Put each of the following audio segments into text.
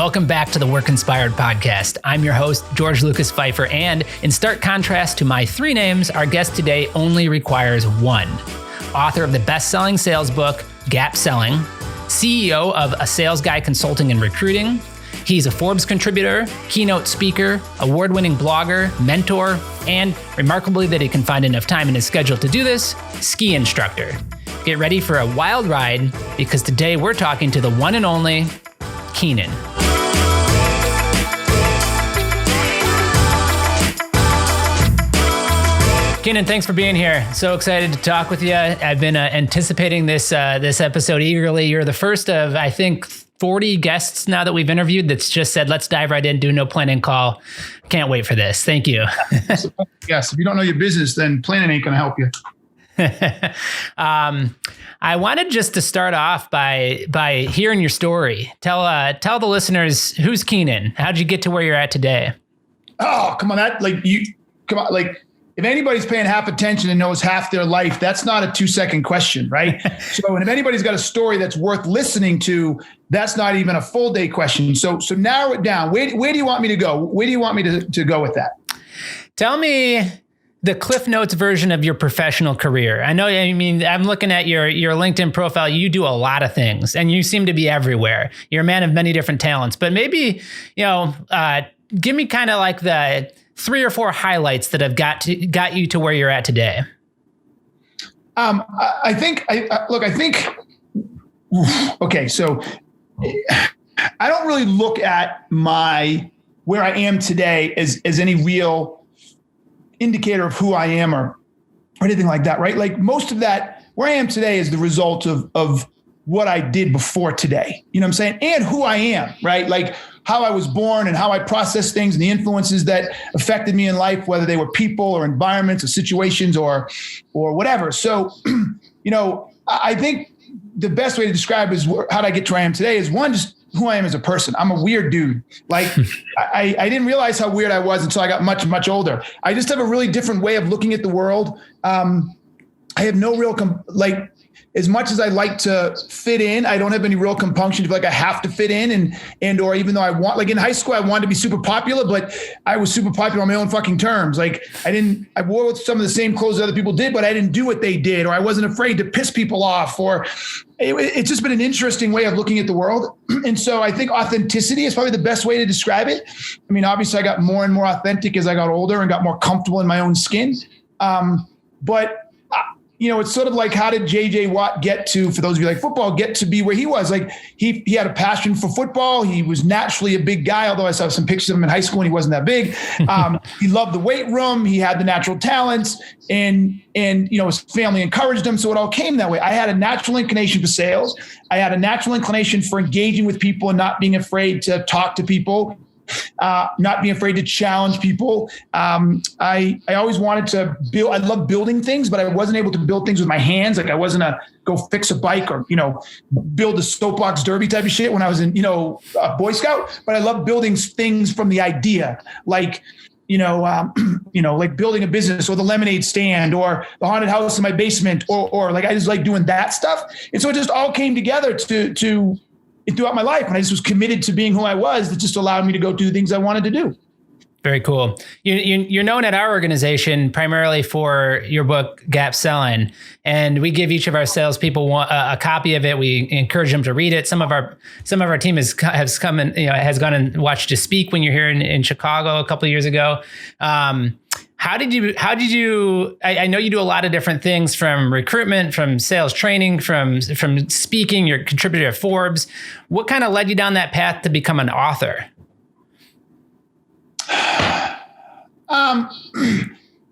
Welcome back to the Work Inspired podcast. I'm your host, George Lucas Pfeiffer, and in stark contrast to my three names, our guest today only requires one. Author of the best-selling sales book, Gap Selling, CEO of A Sales Guy Consulting and Recruiting. He's a Forbes contributor, keynote speaker, award-winning blogger, mentor, and remarkably that he can find enough time in his schedule to do this, ski instructor. Get ready for a wild ride because today we're talking to the one and only Keenan. Keenan, thanks for being here. So excited to talk with you. I've been anticipating this episode eagerly. You're the first of, I think, 40 guests now that we've interviewed that's just said, let's dive right in, do no planning call. Can't wait for this. Thank you. Yes, if you don't know your business, then planning ain't going to help you. I wanted just to start off by hearing your story. Tell the listeners, who's Keenan? How'd you get to where you're at today? Oh, come on. If anybody's paying half attention and knows half their life, that's not a 2-second question, right? So, and if anybody's got a story that's worth listening to, that's not even a full day question. So narrow it down. Where do you want me to go? Where do you want me to go with that? Tell me the Cliff Notes version of your professional career. I'm looking at your LinkedIn profile. You do a lot of things and you seem to be everywhere. You're a man of many different talents, but maybe, give me kind of like the 3 or 4 highlights that have got you to where you're at today. Okay. So I don't really look at where I am today as any real indicator of who I am or anything like that, right? Like most of that, where I am today is the result of what I did before today, you know what I'm saying? And who I am, right? Like how I was born and how I process things and the influences that affected me in life, whether they were people or environments or situations or whatever. So, I think the best way to describe is how did I get to where I am today is one, just who I am as a person. I'm a weird dude. Like I didn't realize how weird I was until I got much, much older. I just have a really different way of looking at the world. I have no real, as much as I like to fit in, I don't have any real compunction to feel like I have to fit in or even though I want, like in high school, I wanted to be super popular, but I was super popular on my own fucking terms. Like I wore some of the same clothes that other people did, but I didn't do what they did, or I wasn't afraid to piss people off, or it's just been an interesting way of looking at the world. And so I think authenticity is probably the best way to describe it. I mean, obviously I got more and more authentic as I got older and got more comfortable in my own skin. It's sort of like, how did JJ Watt get to, for those of you like football, get to be where he was? Like he had a passion for football. He was naturally a big guy, although I saw some pictures of him in high school and he wasn't that big. He loved the weight room. He had the natural talents and his family encouraged him. So it all came that way. I had a natural inclination for sales. I had a natural inclination for engaging with people and not being afraid to talk to people. Not being afraid to challenge people. I always wanted to build. I love building things, but I wasn't able to build things with my hands. Like I wasn't a go fix a bike or, build a soapbox derby type of shit when I was in, a Boy Scout. But I love building things from the idea, like building a business or the lemonade stand or the haunted house in my basement or like I just like doing that stuff. And so it just all came together to throughout my life. And I just was committed to being who I was. That just allowed me to go do the things I wanted to do. Very cool. You're known at our organization primarily for your book, Gap Selling. And we give each of our salespeople a copy of it. We encourage them to read it. Some of our team has come and has gone and watched you speak when you're here in Chicago a couple of years ago. How did you, I know you do a lot of different things, from recruitment, from sales training, from speaking, you're a contributor at Forbes. What kind of led you down that path to become an author?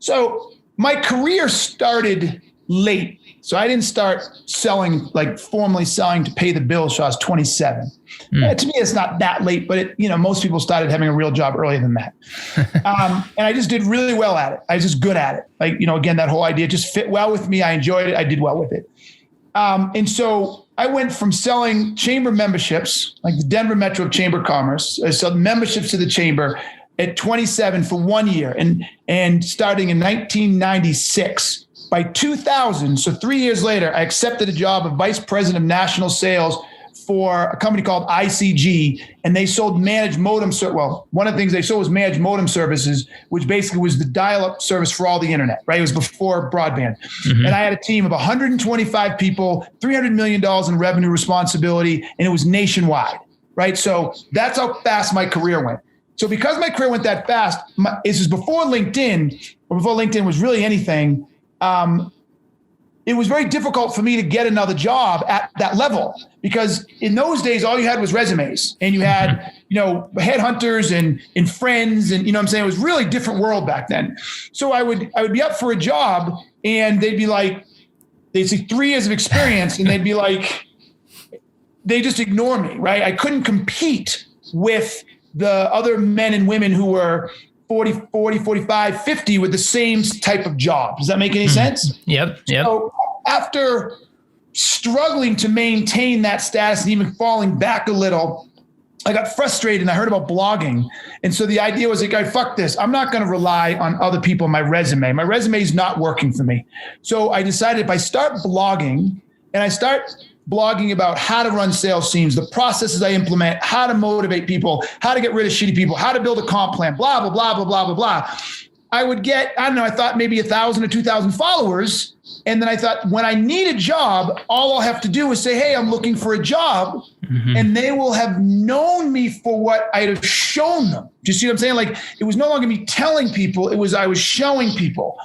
So my career started late. So I didn't start formally selling to pay the bills till I was 27. To me, it's not that late, but most people started having a real job earlier than that. And I just did really well at it. I was just good at it. Again, that whole idea just fit well with me. I enjoyed it. I did well with it. And so I went from selling chamber memberships, like the Denver Metro Chamber of Commerce. I sold memberships to the chamber at 27 for 1 year and starting in 1996. By 2000, so 3 years later, I accepted a job of vice president of national sales for a company called ICG, and they sold managed modem. Well, one of the things they sold was managed modem services, which basically was the dial-up service for all the internet, right? It was before broadband. Mm-hmm. And I had a team of 125 people, $300 million in revenue responsibility, and it was nationwide, right? So that's how fast my career went. So because my career went that fast, this is before LinkedIn, or before LinkedIn was really anything, it was very difficult for me to get another job at that level, because in those days, all you had was resumes, and you had, headhunters and friends, and, what I'm saying? It was really a different world back then. So I would be up for a job, and they'd be like, they'd see 3 years of experience, and they'd be like, they just ignore me, right? I couldn't compete with the other men and women who were 40, 45, 50 with the same type of job. Does that make any sense? Yep. So after struggling to maintain that status and even falling back a little, I got frustrated and I heard about blogging. And so the idea was like, fuck this. I'm not going to rely on other people in my resume. My resume is not working for me. So I decided if I start blogging and I start blogging about how to run sales teams, the processes I implement, how to motivate people, how to get rid of shitty people, how to build a comp plan, blah, blah, blah, blah, blah, blah, blah. I would get, I thought maybe 1,000 or 2,000 followers. And then I thought, when I need a job, all I'll have to do is say, hey, I'm looking for a job. Mm-hmm. And they will have known me for what I'd have shown them. Do you see what I'm saying? Like, it was no longer me telling people, I was showing people.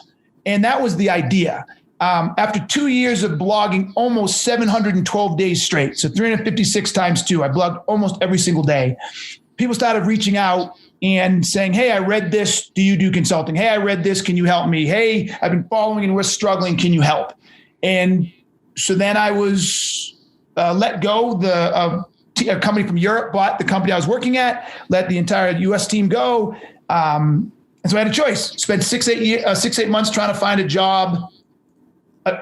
And that was the idea. After 2 years of blogging, almost 712 days straight, so 356 times 2, I blogged almost every single day. People started reaching out and saying, hey, I read this. Do you do consulting? Hey, I read this. Can you help me? Hey, I've been following and we're struggling. Can you help? And so then I was let go. A company from Europe bought the company I was working at, let the entire US team go. And so I had a choice. Spent 6-8 months trying to find a job at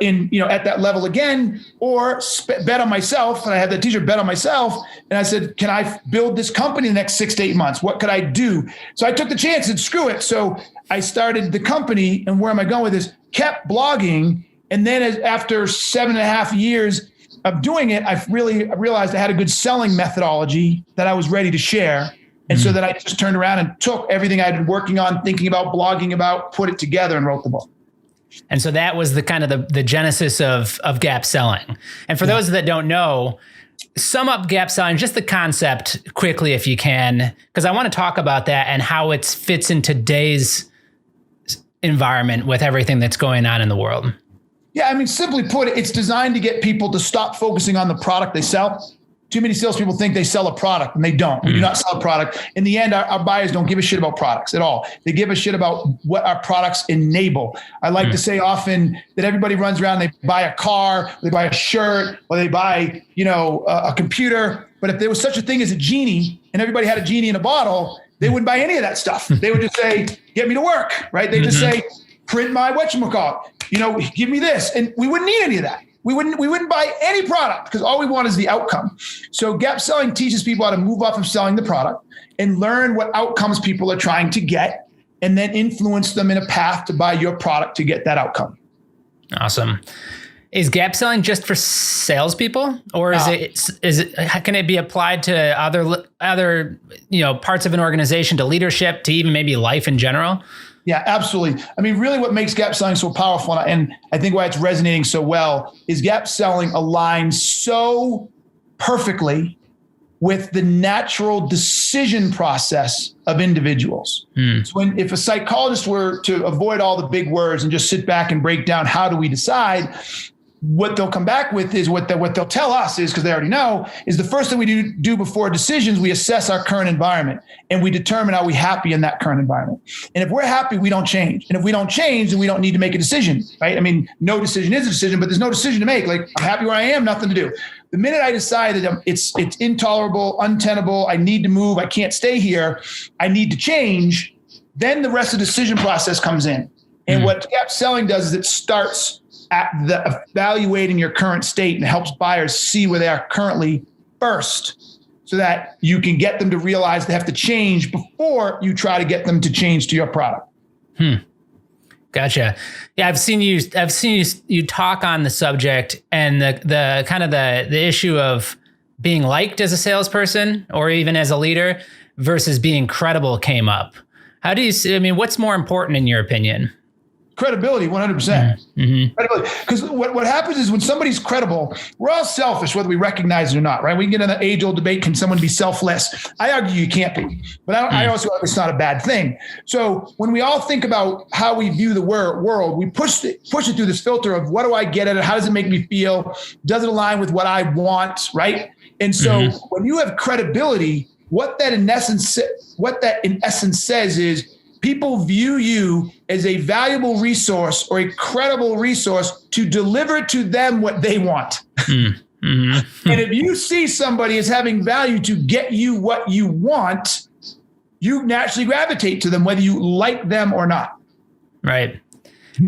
that level again, or bet on myself. And I had that t-shirt, bet on myself. And I said, can I build this company in the next 6 to 8 months? What could I do? So I took the chance and screw it. So I started the company, and where am I going with this? Kept blogging. And then after 7.5 years of doing it, I realized I had a good selling methodology that I was ready to share. And so then I just turned around and took everything I'd been working on, thinking about, blogging about, put it together and wrote the book. And so that was the kind of the genesis of gap selling. And for those that don't know, sum up gap selling, just the concept quickly if you can, because I want to talk about that and how it fits in today's environment with everything that's going on in the world. Yeah, I mean, simply put, it's designed to get people to stop focusing on the product they sell. Too many salespeople think they sell a product, and they don't. We do not sell a product. In the end, our buyers don't give a shit about products at all. They give a shit about what our products enable. I like to say often that everybody runs around, they buy a car, they buy a shirt, or they buy, a computer. But if there was such a thing as a genie, and everybody had a genie in a bottle, they wouldn't buy any of that stuff. They would just say, get me to work, right? They just say, print my whatchamacallit, give me this. And we wouldn't need any of that. We wouldn't buy any product, because all we want is the outcome. So gap selling teaches people how to move off of selling the product and learn what outcomes people are trying to get, and then influence them in a path to buy your product to get that outcome. Awesome. Is gap selling just for salespeople, or can it be applied to other parts of an organization, to leadership, to even maybe life in general? Yeah, absolutely. I mean, really what makes gap selling so powerful, and I think why it's resonating so well, is gap selling aligns so perfectly with the natural decision process of individuals. So if a psychologist were to avoid all the big words and just sit back and break down how do we decide, what they'll come back with is what they'll tell us is, because they already know, is the first thing we do before decisions, we assess our current environment and we determine, are we happy in that current environment? And if we're happy, we don't change. And if we don't change, then we don't need to make a decision, right? I mean, no decision is a decision, but there's no decision to make. Like, I'm happy where I am, nothing to do. The minute I decide that it's intolerable, untenable, I need to move, I can't stay here, I need to change, then the rest of the decision process comes in. And what gap selling does is it starts at the evaluating your current state and helps buyers see where they are currently first, so that you can get them to realize they have to change before you try to get them to change to your product. Gotcha. Yeah, I've seen you talk on the subject, and the kind of the issue of being liked as a salesperson or even as a leader versus being credible came up. How do you see, I mean, what's more important in your opinion? Credibility, 100%. Credibility. Because what happens is when somebody's credible, we're all selfish, whether we recognize it or not, right? We can get in the age-old debate, can someone be selfless? I argue you can't be, but I also argue it's not a bad thing. So when we all think about how we view the world, we push it through this filter of what do I get at it? How does it make me feel? Does it align with what I want, right? And so when you have credibility, what that in essence says is people view you as a valuable resource or a credible resource to deliver to them what they want. And if you see somebody as having value to get you what you want, you naturally gravitate to them, whether you like them or not. Right.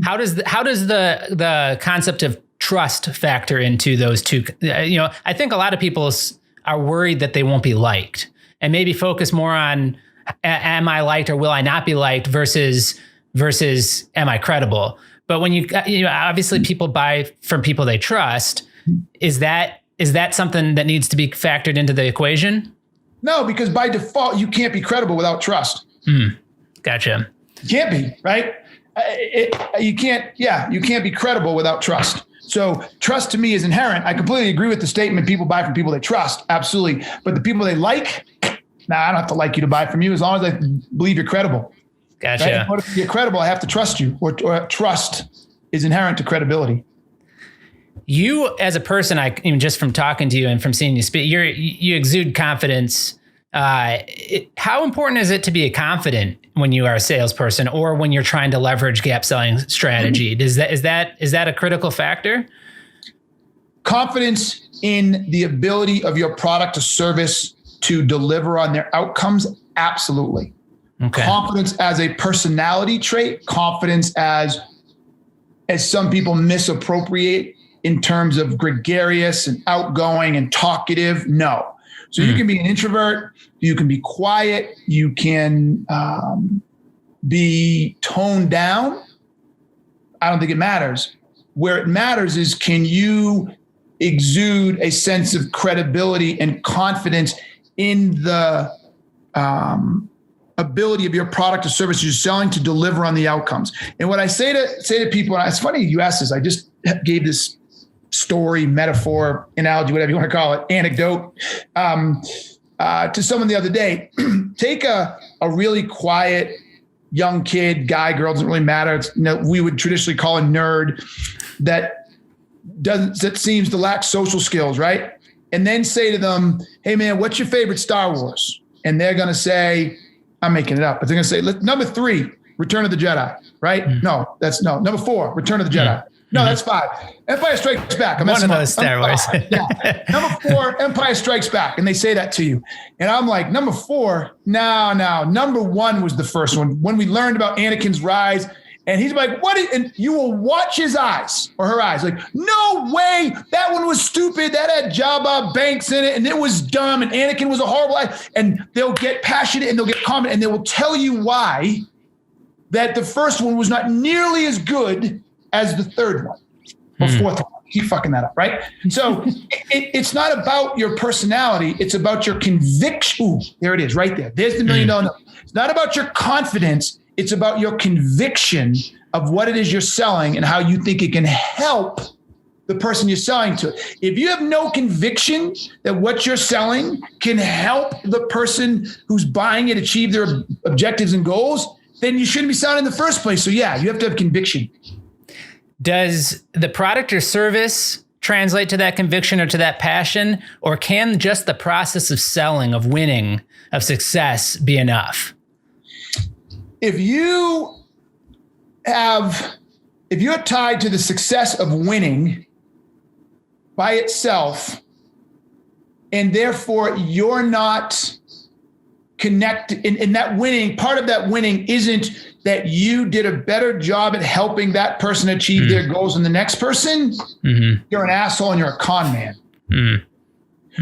How does the concept of trust factor into those two? I think a lot of people are worried that they won't be liked and maybe focus more on am I liked or will I not be liked versus am I credible? But when you obviously people buy from people they trust, is that something that needs to be factored into the equation? No, because by default you can't be credible without trust. Gotcha. You can't be, right? You can't be credible without trust. So trust to me is inherent. I completely agree with the statement. People buy from people they trust. Absolutely. But the people they like, I don't have to like you to buy from you as long as I believe you're credible. Gotcha. Right? In order to be credible, I have to trust you, or trust is inherent to credibility. You as a person, just from talking to you and from seeing you speak, you exude confidence. How important is it to be confident when you are a salesperson or when you're trying to leverage gap selling strategy? Is that a critical factor? Confidence in the ability of your product or service to deliver on their outcomes? Absolutely. Okay. Confidence as a personality trait, confidence as some people misappropriate in terms of gregarious and outgoing and talkative. No. So you can be an introvert, you can be quiet, you can be toned down. I don't think it matters. Where it matters is, can you exude a sense of credibility and confidence in the ability of your product or service you're selling to deliver on the outcomes. And what I say to people, and it's funny you asked this, I just gave this story, metaphor, analogy, whatever you want to call it, anecdote, to someone the other day. Take a really quiet young kid, guy, girl, doesn't really matter. It's, we would traditionally call a nerd that seems to lack social skills, right? And then say to them, hey man, what's your favorite Star Wars? And they're going to say, I'm making it up, but they're going to say, number 3, Return of the Jedi, right? No, number 4, Return of the Jedi. No, that's 5. Empire Strikes Back. One of those Star Wars. Yeah. Number 4, Empire Strikes Back. And they say that to you. And I'm like, number 4? No. Number 1 was the first one. When we learned about Anakin's rise, and he's like, and you will watch his eyes or her eyes. Like, no way. That one was stupid. That had Jabba Banks in it. And it was dumb. And Anakin was a horrible guy. And they'll get passionate and they'll get confident. And they will tell you why that the first one was not nearly as good as the third one or fourth one. Keep fucking that up, right? So it's not about your personality. It's about your conviction. Ooh, there it is right there. There's the $1 million number. It's not about your confidence. It's about your conviction of what it is you're selling and how you think it can help the person you're selling to. If you have no conviction that what you're selling can help the person who's buying it achieve their objectives and goals, then you shouldn't be selling in the first place. So yeah, you have to have conviction. Does the product or service translate to that conviction or to that passion, or can just the process of selling, of winning, of success be enough? If you're tied to the success of winning by itself, and therefore you're not connected in that winning, part of that winning isn't that you did a better job at helping that person achieve their goals than the next person, you're an asshole and you're a con man.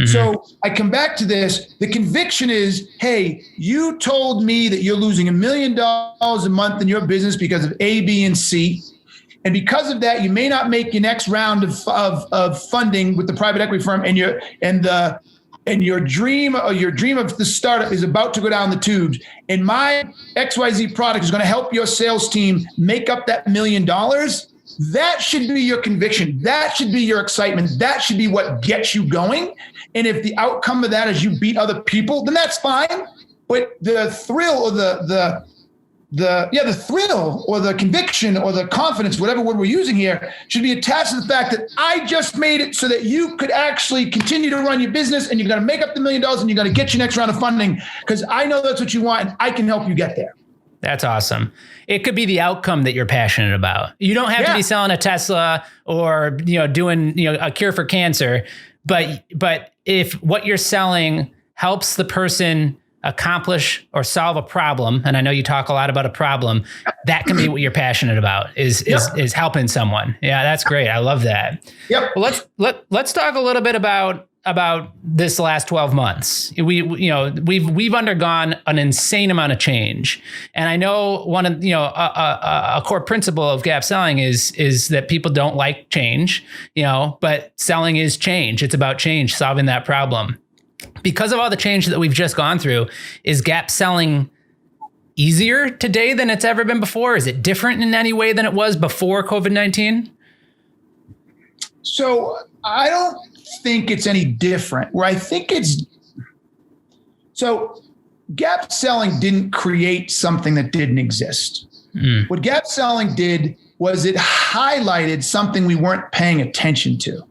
So I come back to this. The conviction is, hey, you told me that you're losing $1 million a month in your business because of A, B, and C. And because of that, you may not make your next round of funding with the private equity firm, and the and your dream of the startup is about to go down the tubes, and my XYZ product is going to help your sales team make up that $1 million, that should be your conviction. That should be your excitement. That should be what gets you going. And if the outcome of that is you beat other people, then that's fine. But the thrill or the thrill or the conviction or the confidence, whatever word we're using here, should be attached to the fact that I just made it so that you could actually continue to run your business, and you're going to make up the $1 million, and you're going to get your next round of funding because I know that's what you want and I can help you get there. That's awesome. It could be the outcome that you're passionate about. You don't have to be selling a Tesla or, doing, a cure for cancer, but if what you're selling helps the person accomplish or solve a problem, and I know you talk a lot about a problem, that can be what you're passionate about is helping someone. Yeah, that's great. I love that. Yep. Well, let's talk a little bit about this last 12 months. We've undergone an insane amount of change. And I know one of, a core principle of gap selling is that people don't like change, but selling is change. It's about change, solving that problem. Because of all the change that we've just gone through, is gap selling easier today than it's ever been before? Is it different in any way than it was before COVID-19? So I don't think it's any different. Where I think gap selling didn't create something that didn't exist. What gap selling did was it highlighted something we weren't paying attention to.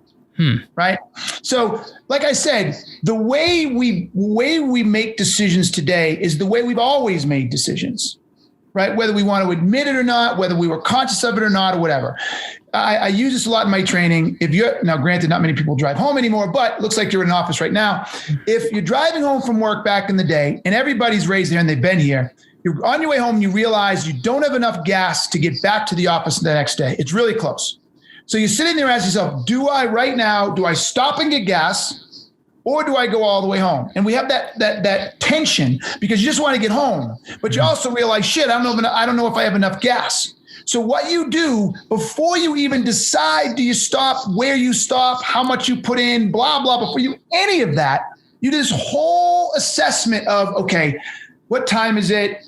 Right. So like I said, the way we make decisions today is the way we've always made decisions, right? Whether we want to admit it or not, whether we were conscious of it or not, or whatever. I use this a lot in my training. Now, granted, not many people drive home anymore, but it looks like you're in an office right now. If you're driving home from work back in the day and everybody's raised there and they've been here, you're on your way home and you realize you don't have enough gas to get back to the office the next day. It's really close. So you're sitting there asking yourself, do I stop and get gas, or do I go all the way home? And we have that tension because you just want to get home, but you also realize, shit, I don't know if I have enough gas. So what you do before you even decide, do you stop, where you stop, how much you put in, blah, blah, before you any of that, you do this whole assessment of, okay, what time is it?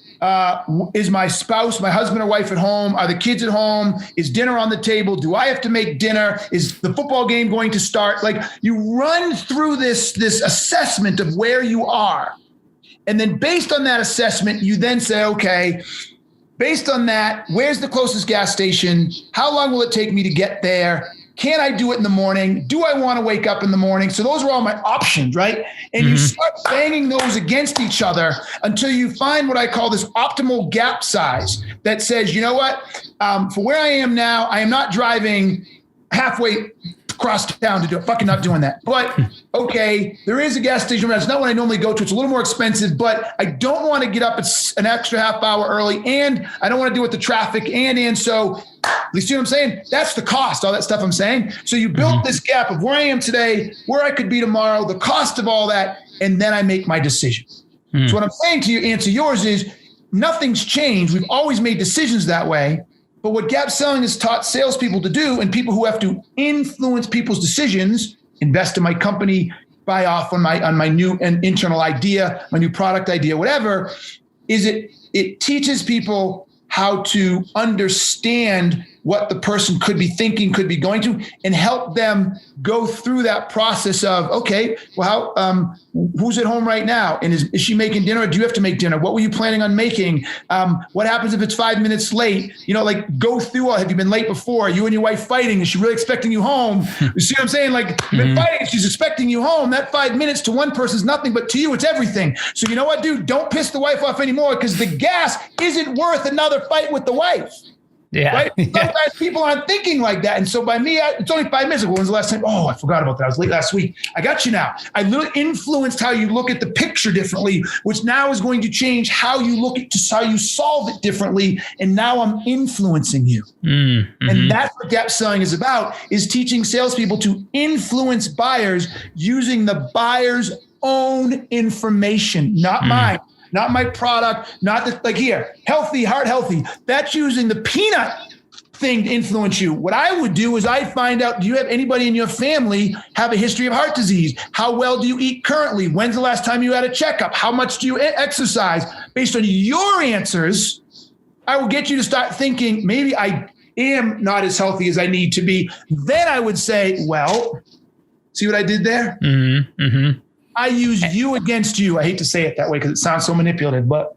Is my spouse, my husband or wife at home? Are the kids at home? Is dinner on the table? Do I have to make dinner? Is the football game going to start? Like, you run through this assessment of where you are. And then based on that assessment, you then say, okay, based on that, where's the closest gas station? How long will it take me to get there? Can I do it in the morning? Do I want to wake up in the morning? So those are all my options, right? And you start banging those against each other until you find what I call this optimal gap size that says, you know what? For where I am now, I am not driving halfway across town to do it. Fucking not doing that. But okay, there is a gas station. It's not what I normally go to. It's a little more expensive, but I don't want to get up an extra half hour early, and I don't want to deal with the traffic. And so, you see what I'm saying? That's the cost, all that stuff I'm saying. So you built this gap of where I am today, where I could be tomorrow, the cost of all that, and then I make my decision. So what I'm saying to you, answer yours is nothing's changed. We've always made decisions that way. But what gap selling has taught salespeople to do, and people who have to influence people's decisions, invest in my company, buy off on my new and internal idea, my new product idea, whatever, is it teaches people how to understand what the person could be thinking, could be going to, and help them go through that process of, okay, well, who's at home right now? And is she making dinner, or do you have to make dinner? What were you planning on making? What happens if it's 5 minutes late? Like, go through have you been late before? You and your wife fighting? Is she really expecting you home? You see what I'm saying? Like, you've been fighting and she's expecting you home. That 5 minutes to one person is nothing, but to you, it's everything. So you know what, dude? Don't piss the wife off anymore, because the gas isn't worth another fight with the wife. Yeah. Right? Sometimes people aren't thinking like that. And so by me, it's only 5 minutes ago. When's the last time? Oh, I forgot about that. I was late last week. I got you now. I literally influenced how you look at the picture differently, which now is going to change how you look at how you solve it differently. And now I'm influencing you. And that's what gap selling is about, is teaching salespeople to influence buyers using the buyer's own information, not mine. Not my product, not the, like here, healthy, heart healthy. That's using the peanut thing to influence you. What I would do is I'd find out, do you have anybody in your family have a history of heart disease? How well do you eat currently? When's the last time you had a checkup? How much do you exercise? Based on your answers, I will get you to start thinking, maybe I am not as healthy as I need to be. Then I would say, well, see what I did there? Mm-hmm. Mm-hmm. I use you against you. I hate to say it that way because it sounds so manipulative, but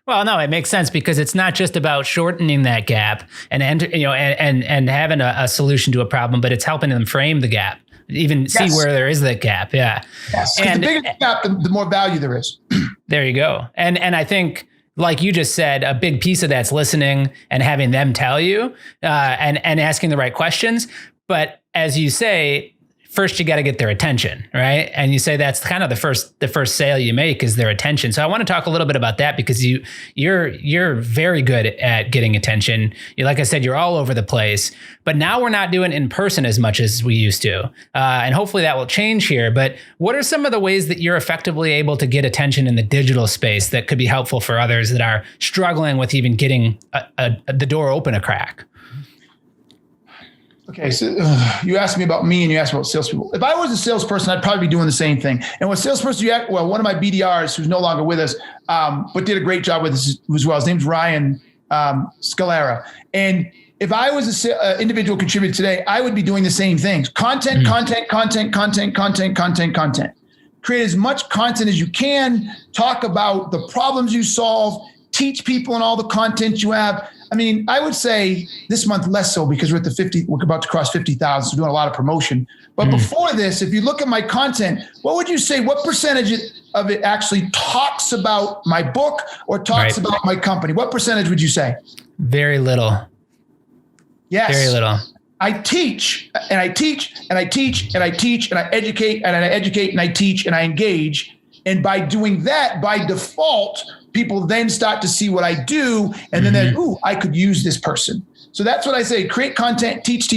well, no, it makes sense because it's not just about shortening that gap and having a solution to a problem, but it's helping them frame the gap, even see where there is that gap. Yeah. Yes. And the bigger the gap, the more value there is. There you go. And I think, like you just said, a big piece of that's listening and having them tell you and asking the right questions. But as you say, first you got to get their attention, right? And you say that's kind of the first sale you make is their attention. So I want to talk a little bit about that because you're very good at getting attention. Like I said, you're all over the place, but now we're not doing it in person as much as we used to. And hopefully that will change here. But what are some of the ways that you're effectively able to get attention in the digital space that could be helpful for others that are struggling with even getting the door open a crack? Okay, so you asked me about me and you asked about salespeople. If I was a salesperson, I'd probably be doing the same thing. And what salesperson one of my BDRs who's no longer with us, but did a great job with us as well. His name's Ryan Scalera. And if I was an individual contributor today, I would be doing the same things. Content. Create as much content as you can. Talk about the problems you solve. Teach people in all the content you have. I mean, I would say this month less so because we're about to cross 50,000. So we're doing a lot of promotion. But before this, if you look at my content, what would you say? What percentage of it actually talks about my book or talks about my company? What percentage would you say? Very little. Yes. Very little. I teach and I teach and I teach and I teach and I educate and I educate and I teach and I engage. And by doing that, by default, people then start to see what I do. And then I could use this person. So that's what I say. Create content, teach.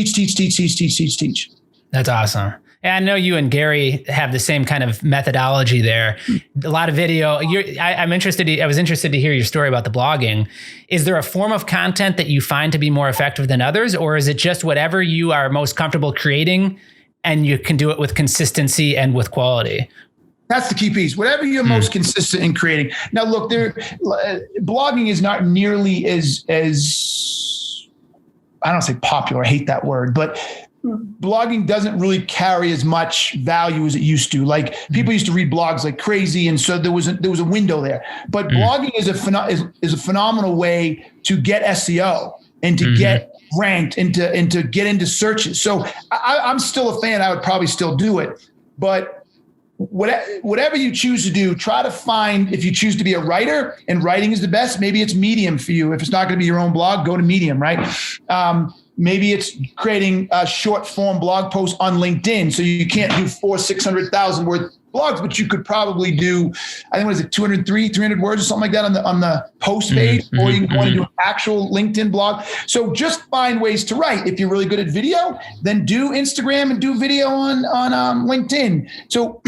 That's awesome. And I know you and Gary have the same kind of methodology there. A lot of video. I was interested to hear your story about the blogging. Is there a form of content that you find to be more effective than others? Or is it just whatever you are most comfortable creating and you can do it with consistency and with quality? That's the key piece. Whatever you're most consistent in creating. Now, look, blogging is not nearly as I don't say popular. I hate that word, but blogging doesn't really carry as much value as it used to. Like people used to read blogs like crazy, and so there was a window there. But blogging is a phenomenal way to get SEO and to get ranked and to get into searches. So I'm still a fan. I would probably still do it, but whatever you choose to do, try to find, if you choose to be a writer and writing is the best, maybe it's Medium for you. If it's not going to be your own blog, go to Medium, right? Maybe it's creating a short form blog post on LinkedIn. So you can't do 600,000 word blogs, but you could probably do, I think, 300 words or something like that on the post page, or you can want to do an actual LinkedIn blog. So just find ways to write. If you're really good at video, then do Instagram and do video on LinkedIn. So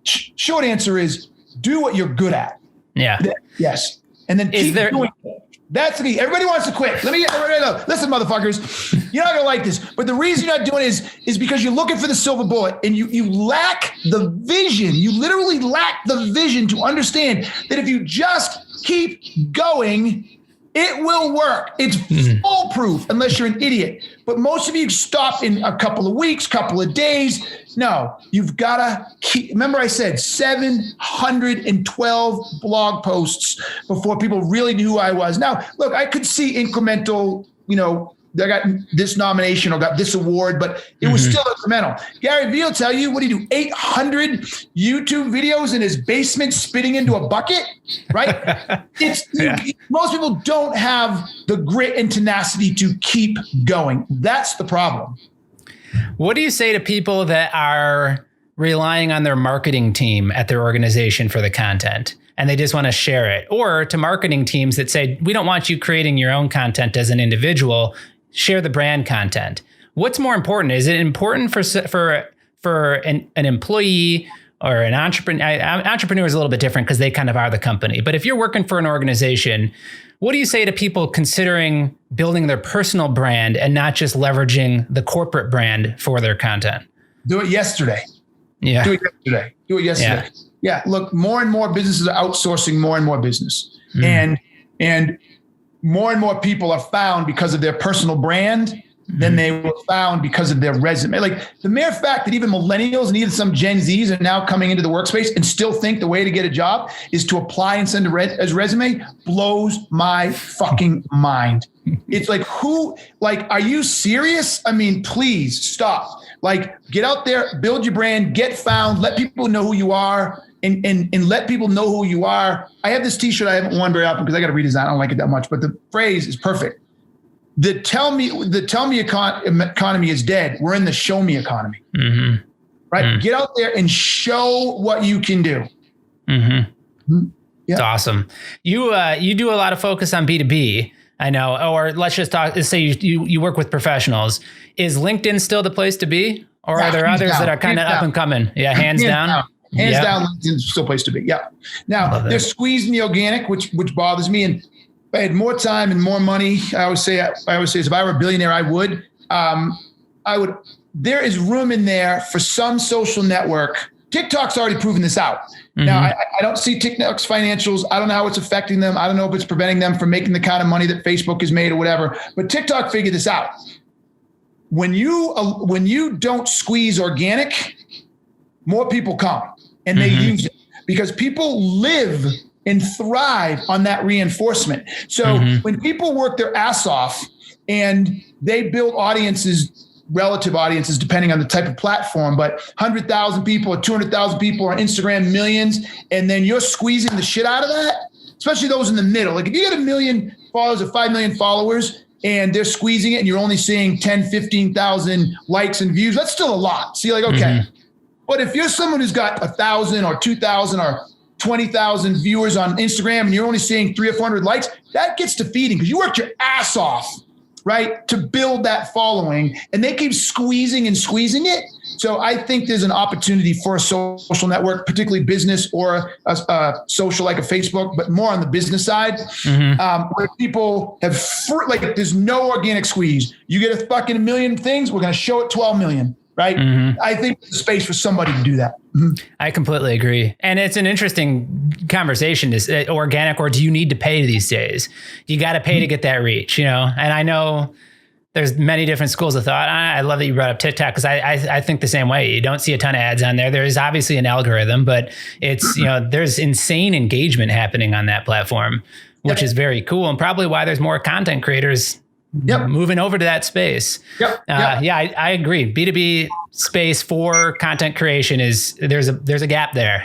short answer is do what you're good at. Yeah. Yes. And then keep doing it. That's the key. Everybody wants to quit. Listen, motherfuckers, you're not going to like this. But the reason you're not doing it is because you're looking for the silver bullet and you lack the vision. You literally lack the vision to understand that if you just keep going, it will work. It's foolproof unless you're an idiot. But most of you stop in a couple of weeks, couple of days. No, you've got to keep. Remember I said 712 blog posts before people really knew who I was. Now, look, I could see incremental, I got this nomination or got this award, but it was still incremental. Gary Vee will tell you, what do you do? 800 YouTube videos in his basement spitting into a bucket, right? Most people don't have the grit and tenacity to keep going. That's the problem. What do you say to people that are relying on their marketing team at their organization for the content and they just want to share it? Or to marketing teams that say, we don't want you creating your own content as an individual, share the brand content. What's more important? Is it important for an employee or an entrepreneur, entrepreneur is a little bit different because they kind of are the company. But if you're working for an organization, what do you say to people considering building their personal brand and not just leveraging the corporate brand for their content? Do it yesterday. Yeah. Do it yesterday. Yeah. Look, more and more businesses are outsourcing more and more business. And more and more people are found because of their personal brand than they were found because of their resume. Like the mere fact that even millennials and even some Gen Zs are now coming into the workspace and still think the way to get a job is to apply and send as resume blows my fucking mind. It's like, are you serious? I mean, please stop. Like, get out there, build your brand, get found, let people know who you are, and let people know who you are. I have this t-shirt I haven't worn very often because I got to redesign. I don't like it that much, but the phrase is perfect. The tell me economy is dead. We're in the show me economy, right? Get out there and show what you can do. Yeah. It's awesome. You do a lot of focus on B2B, I know, or let's say you work with professionals. Is LinkedIn still the place to be, or are there others that are kind of up and coming? Yeah, hands down. Hands down, LinkedIn's still a place to be. Yeah. Now they're squeezing the organic, which bothers me. And if I had more time and more money, I always say if I were a billionaire, I would. There is room in there for some social network. TikTok's already proven this out. Now, I don't see TikTok's financials. I don't know how it's affecting them. I don't know if it's preventing them from making the kind of money that Facebook has made or whatever. But TikTok figured this out. When you don't squeeze organic, more people come and they use it because people live and thrive on that reinforcement. So when people work their ass off and they build relative audiences, depending on the type of platform, but 100,000 people or 200,000 people on Instagram, millions, and then you're squeezing the shit out of that, especially those in the middle. Like if you get 1 million followers or 5 million followers and they're squeezing it and you're only seeing 10, 15,000 likes and views, that's still a lot. So you're like, okay. But if you're someone who's got 1,000 or 2,000 or 20,000 viewers on Instagram and you're only seeing 300 or 400 likes, that gets defeating because you worked your ass off, right, to build that following, and they keep squeezing it. So I think there's an opportunity for a social network, particularly business or a social like a Facebook, but more on the business side, where people have there's no organic squeeze. You get a fucking 1 million things, we're going to show it 12 million. Right. I think there's space for somebody to do that. I completely agree. And it's an interesting conversation. Is it organic, or do you need to pay these days? You got to pay to get that reach, and I know there's many different schools of thought. I love that you brought up TikTok because I think the same way. You don't see a ton of ads on there. There is obviously an algorithm, but it's, there's insane engagement happening on that platform, which is very cool, and probably why there's more content creators moving over to that space. I agree. B2B space for content creation there's a gap there.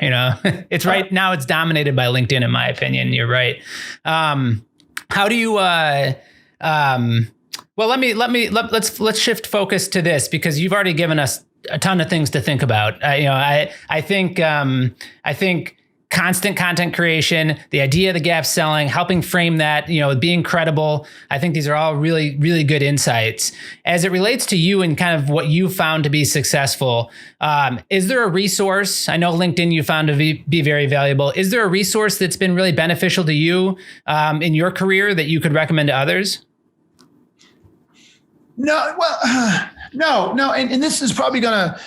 It's right now it's dominated by LinkedIn, in my opinion. You're right. How do you, well, let's shift focus to this because you've already given us a ton of things to think about. I think constant content creation, the idea of the gap selling, helping frame that, being credible. I think these are all really, really good insights. As it relates to you and kind of what you found to be successful, is there a resource? I know LinkedIn you found to be very valuable. Is there a resource that's been really beneficial to you in your career that you could recommend to others? No. And this is probably going to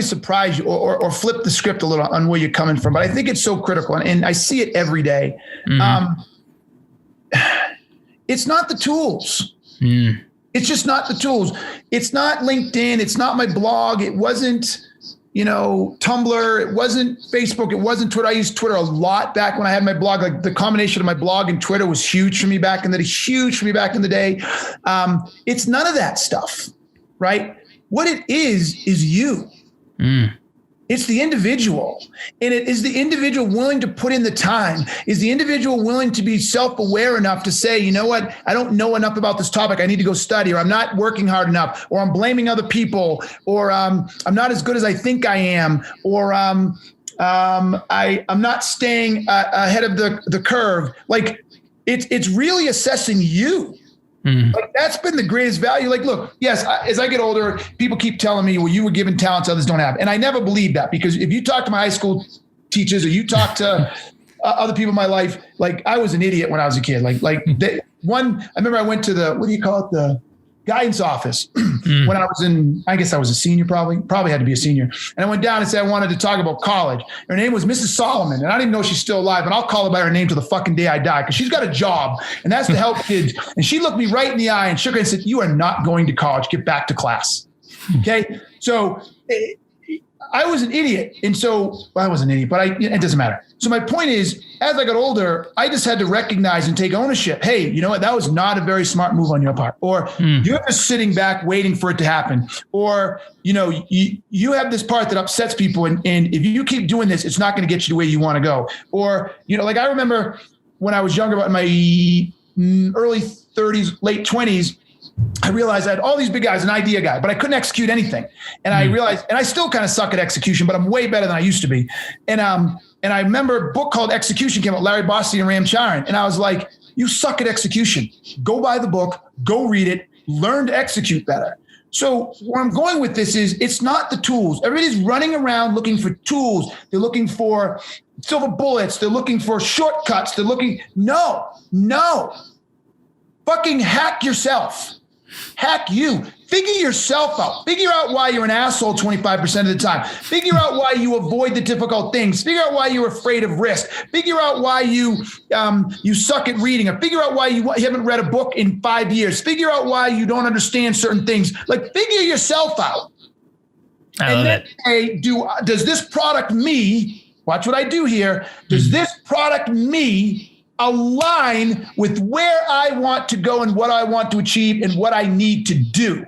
surprise you or flip the script a little on where you're coming from. But I think it's so critical. And I see it every day. It's not the tools. It's just not the tools. It's not LinkedIn. It's not my blog. It wasn't, Tumblr. It wasn't Facebook. It wasn't Twitter. I used Twitter a lot back when I had my blog. Like the combination of my blog and Twitter was huge for me back in the day. It's none of that stuff, right? What it is you. It's the individual, and it is the individual willing to put in the time. Is the individual willing to be self-aware enough to say, you know what, I don't know enough about this topic. I need to go study, or I'm not working hard enough, or I'm blaming other people, or I'm not as good as I think I am, or I'm not staying ahead of the curve. Like it's really assessing you. Like that's been the greatest value. Like, look, yes, as I get older, people keep telling me, well, you were given talents others don't have. And I never believed that, because if you talk to my high school teachers or you talk to other people in my life, like I was an idiot when I was a kid. I remember I went to the guidance office when I was I guess I was a senior, probably had to be a senior. And I went down and said I wanted to talk about college. Her name was Mrs. Solomon, and I don't even know if she's still alive, and I'll call her by her name till the fucking day I die, because she's got a job, and that's to help kids. And she looked me right in the eye and shook her and said, "You are not going to college. Get back to class." Okay. So I was an idiot. And so I was an idiot, but it doesn't matter. So my point is, as I got older, I just had to recognize and take ownership. Hey, you know what? That was not a very smart move on your part. Or you're just sitting back waiting for it to happen. Or, you have this part that upsets people. And if you keep doing this, it's not going to get you to where you want to go. Or, like I remember when I was younger, about in my early 30s, late 20s, I realized I had all these big guys, an idea guy, but I couldn't execute anything. And I realized, and I still kind of suck at execution, but I'm way better than I used to be. And I remember a book called Execution came out, Larry Bossier and Ram Charan. And I was like, you suck at execution. Go buy the book, go read it, learn to execute better. So where I'm going with this is, it's not the tools. Everybody's running around looking for tools. They're looking for silver bullets. They're looking for shortcuts. No. Fucking hack yourself. Hack you. Figure yourself out. Figure out why you're an asshole 25% of the time. Figure out why you avoid the difficult things. Figure out why you're afraid of risk. Figure out why you suck at reading. Or figure out why you haven't read a book in 5 years. Figure out why you don't understand certain things. Like, figure yourself out. I love it. Hey, does this product me, watch what I do here, does this product me align with where I want to go and what I want to achieve and what I need to do?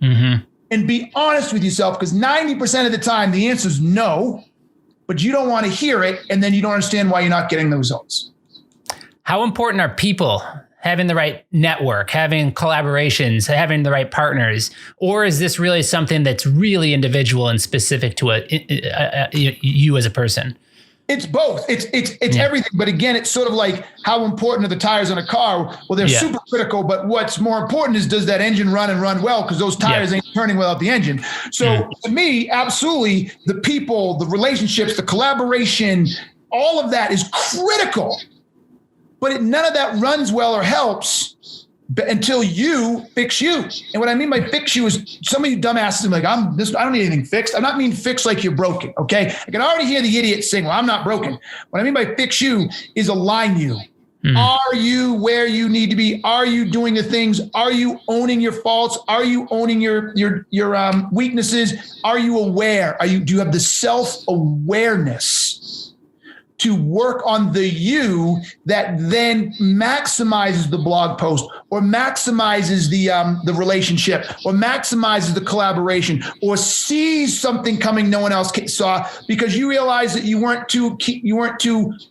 And be honest with yourself, because 90% of the time the answer is no, but you don't want to hear it, and then you don't understand why you're not getting the results. How important are people? Having the right network, having collaborations, having the right partners? Or is this really something that's really individual and specific to you as a person? It's both. It's everything. But again, it's sort of like, how important are the tires on a car? Well, they're super critical, but what's more important is, does that engine run and run well? Because those tires ain't turning without the engine. So to me, absolutely, the people, the relationships, the collaboration, all of that is critical. But none of that runs well or helps until you fix you. And what I mean by fix you is, some of you dumbasses are like, I don't need anything fixed. I'm not mean fixed like you're broken, okay? I can already hear the idiot saying, well, I'm not broken. What I mean by fix you is align you. Are you where you need to be? Are you doing the things? Are you owning your faults? Are you owning your weaknesses? Are you aware? Do you have the self-awareness to work on the you that then maximizes the blog post, or maximizes the relationship, or maximizes the collaboration, or sees something coming no one else saw, because you realize that you weren't too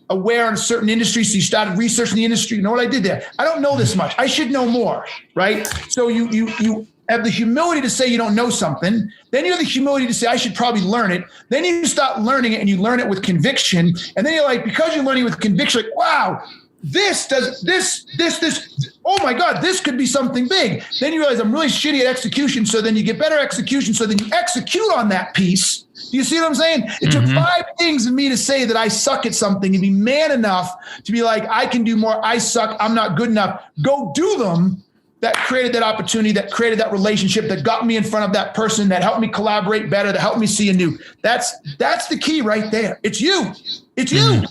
aware in a certain industry, so you started researching the industry. You know what I did there? I don't know this much. I should know more, right? So you have the humility to say you don't know something. Then you have the humility to say, I should probably learn it. Then you start learning it, and you learn it with conviction. And then you're like, because you're learning with conviction, like, wow, this, oh my God, this could be something big. Then you realize I'm really shitty at execution. So then you get better execution. So then you execute on that piece. Do you see what I'm saying? It took 5 things in me to say that I suck at something, and be man enough to be like, I can do more. I suck. I'm not good enough. Go do them. That created that opportunity, that created that relationship, that got me in front of that person, that helped me collaborate better, that helped me see anew. That's the key right there. It's you. It's you.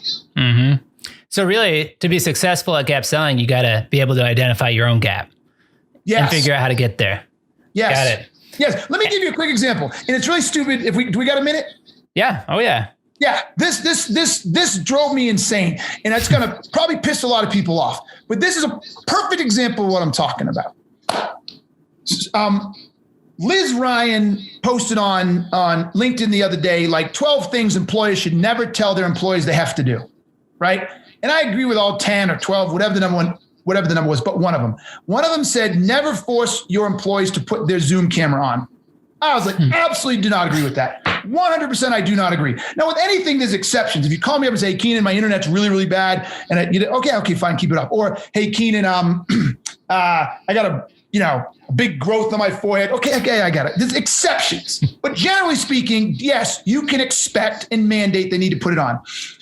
So really, to be successful at gap selling, you got to be able to identify your own gap and figure out how to get there. Yes. Got it. Yes. Let me give you a quick example. And it's really stupid. Do we got a minute? Yeah. Oh yeah. Yeah, this drove me insane, and it's going to probably piss a lot of people off. But this is a perfect example of what I'm talking about. Liz Ryan posted on LinkedIn the other day, like 12 things employers should never tell their employees they have to do, right? And I agree with all 10 or 12, whatever the number was, but one of them. One of them said, never force your employees to put their Zoom camera on. I was like, absolutely do not agree with that. 100% I do not agree. Now, with anything, there's exceptions. If you call me up and say, Keenan, my internet's really, really bad, and okay, fine, keep it up. Or, hey, Keenan, I got a big growth on my forehead. Okay, I got it. There's exceptions. But generally speaking, yes, you can expect and mandate they need to put it on.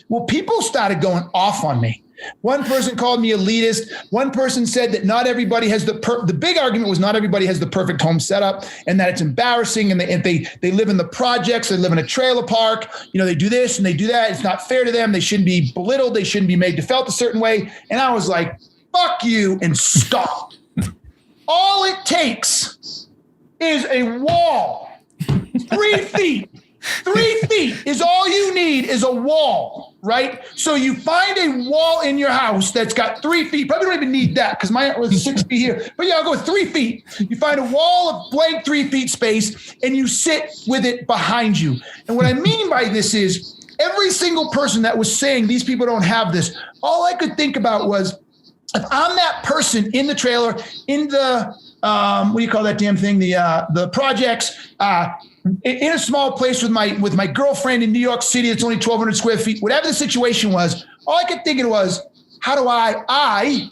Well, people started going off on me. One person called me elitist. One person said that not everybody has the big argument was not everybody has the perfect home setup, and that it's embarrassing. And they live in the projects, they live in a trailer park. They do this and they do that. It's not fair to them. They shouldn't be belittled. They shouldn't be made to felt a certain way. And I was like, fuck you and stop. All it takes is a wall, 3 feet. 3 feet is all you need is a wall, right? So you find a wall in your house that's got 3 feet. Probably don't even need that because mine was 6 feet here. But I'll go with 3 feet. You find a wall of blank 3 feet space and you sit with it behind you. And what I mean by this is every single person that was saying these people don't have this, all I could think about was if I'm that person in the trailer, in the, what do you call that damn thing? The projects, in a small place with my girlfriend in New York City, it's only 1,200 square feet. Whatever the situation was, all I could think of was, how do I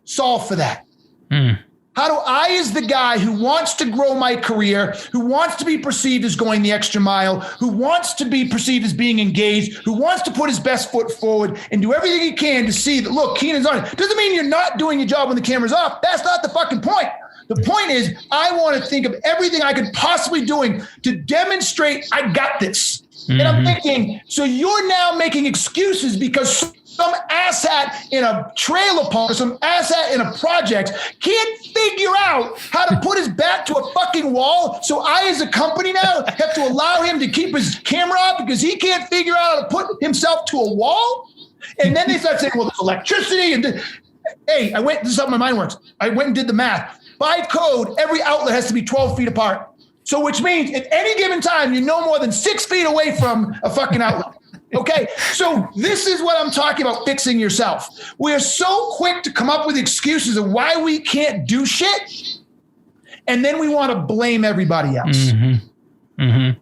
solve for that? How do I, as the guy who wants to grow my career, who wants to be perceived as going the extra mile, who wants to be perceived as being engaged, who wants to put his best foot forward and do everything he can to see that, look, Keenan's on it. Doesn't mean you're not doing your job when the camera's off. That's not the fucking point. The point is, I want to think of everything I could possibly doing to demonstrate I got this. And I'm thinking, so you're now making excuses because some asshat in a trailer park or some asshat in a project can't figure out how to put his back to a fucking wall. So I, as a company now, have to allow him to keep his camera off because he can't figure out how to put himself to a wall. And then they start saying, well, there's electricity. And hey, this is how my mind works. I went and did the math. By code, every outlet has to be 12 feet apart. So which means at any given time, you're no more than 6 feet away from a fucking outlet. Okay, so this is what I'm talking about, fixing yourself. We're so quick to come up with excuses of why we can't do shit, and then we want to blame everybody else. And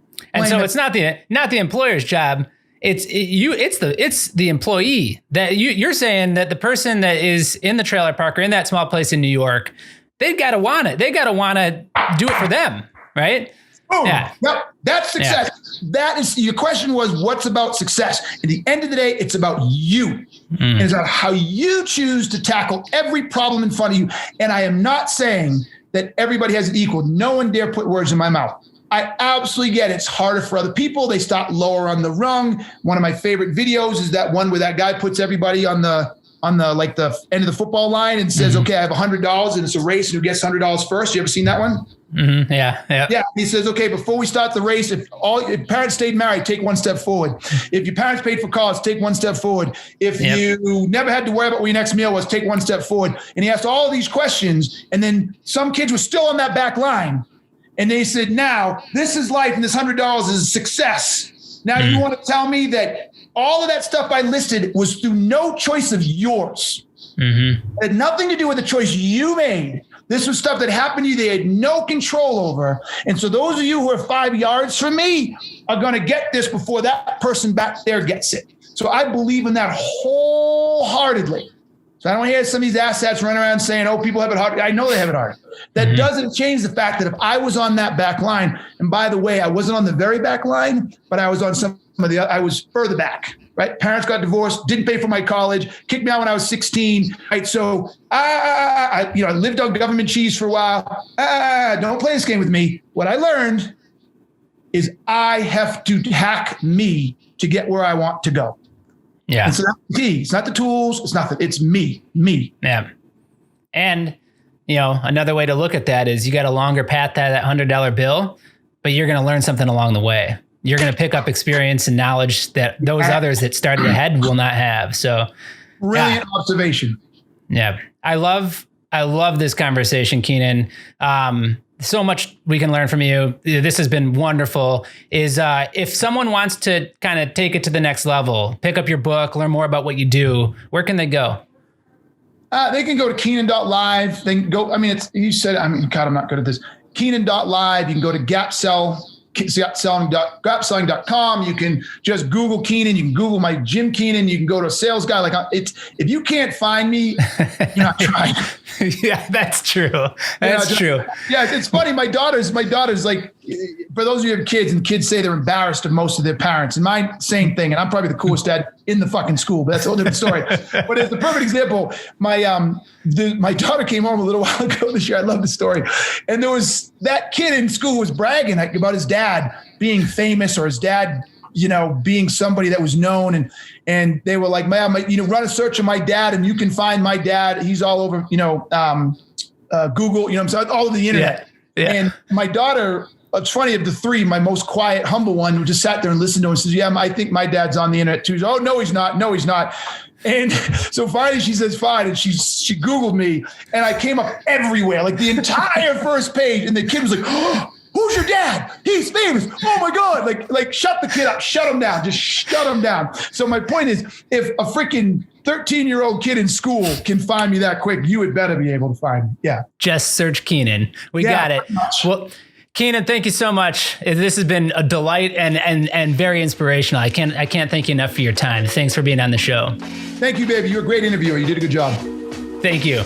so it's not the employer's job. It's the employee that you're saying that the person that is in the trailer park or in that small place in New York, they've got to want it. They got to want to do it for them, right? Boom. Yeah. Yep. That's success. Yeah. That is, your question was, what's about success? At the end of the day, it's about you. And it's about how you choose to tackle every problem in front of you. And I am not saying that everybody has it equal. No one dare put words in my mouth. I absolutely get it. It's harder for other people. They start lower on the rung. One of my favorite videos is that one where that guy puts everybody on the like the end of the football line and says, okay, I have $100 and it's a race and who gets $100 first. You ever seen that one? Yeah. He says, okay, before we start the race, if parents stayed married, take one step forward. If your parents paid for college, take one step forward. If you never had to worry about what your next meal was, take one step forward. And he asked all these questions. And then some kids were still on that back line. And they said, now this is life and this $100 is a success. Now you want to tell me that all of that stuff I listed was through no choice of yours. It had nothing to do with the choice you made. This was stuff that happened to you they had no control over. And so those of you who are 5 yards from me are going to get this before that person back there gets it. So I believe in that wholeheartedly. So I don't hear some of these asshats running around saying, oh, people have it hard. I know they have it hard. That doesn't change the fact that if I was on that back line, and by the way, I wasn't on the very back line, but I was on some of the, I was further back, right? Parents got divorced, didn't pay for my college, kicked me out when I was 16, right? So I lived on government cheese for a while. Don't play this game with me. What I learned is I have to hack me to get where I want to go. Yeah. It's not the T. It's not the tools. It's nothing. It's me. Yeah. And, another way to look at that is you got a longer path to that $100 bill, but you're going to learn something along the way. You're going to pick up experience and knowledge that those others that started ahead will not have. So brilliant observation. Yeah. I love this conversation, Keenan. So much we can learn from you. This has been wonderful. If someone wants to kind of take it to the next level, pick up your book, learn more about what you do, where can they go? They can go to Keenan.live. They can go, God, I'm not good at this. Keenan.live. You can go to grapselling.com. You can just Google Keenan. You can Google my Jim Keenan. You can go to a sales guy. If you can't find me, you're not trying. Yeah, that's true. That's true. Yeah, it's funny. My daughter's like, for those of you who have kids, and kids say they're embarrassed of most of their parents, and mine, same thing. And I'm probably the coolest dad in the fucking school, but that's a whole different story. But it's the perfect example. My daughter came home a little while ago this year. I love the story. And there was that kid in school who was bragging about his dad being famous, or his dad, being somebody that was known. And they were like, man, run a search of my dad and you can find my dad. He's all over, Google, all over the internet. Yeah. And my daughter, it's funny, of the three, my most quiet, humble one, who just sat there and listened to him and says, yeah, I think my dad's on the internet too. Oh, no, he's not. No, he's not. And so finally she says, fine. And she Googled me, and I came up everywhere, like the entire first page. And the kid was like, oh, who's your dad? He's famous. Oh my God. Like shut the kid up, shut him down. Just shut him down. So my point is, if a freaking 13-year-old kid in school can find me that quick, you had better be able to find me. Yeah. Just search Keenan. We got it. Well, Keenan, thank you so much. This has been a delight and very inspirational. I can't thank you enough for your time. Thanks for being on the show. Thank you, baby. You're a great interviewer. You did a good job. Thank you.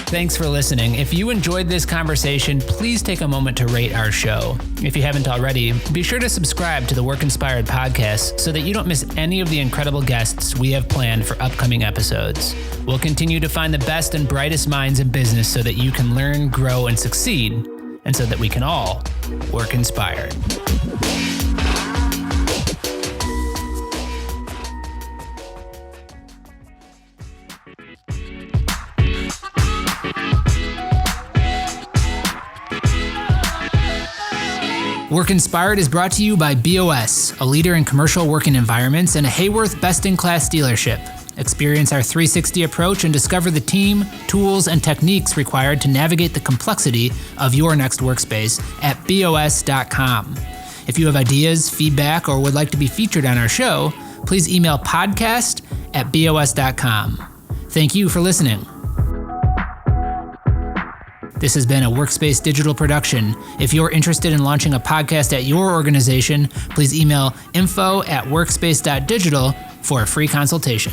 Thanks for listening. If you enjoyed this conversation, please take a moment to rate our show. If you haven't already, be sure to subscribe to the Work Inspired podcast so that you don't miss any of the incredible guests we have planned for upcoming episodes. We'll continue to find the best and brightest minds in business so that you can learn, grow, and succeed, and so that we can all work inspired. Work Inspired is brought to you by BOS, a leader in commercial working environments and a Hayworth best-in-class dealership. Experience our 360 approach and discover the team, tools, and techniques required to navigate the complexity of your next workspace at BOS.com. If you have ideas, feedback, or would like to be featured on our show, please email podcast@BOS.com. Thank you for listening. This has been a Workspace digital production. If you're interested in launching a podcast at your organization, please email info@workspace.digital for a free consultation.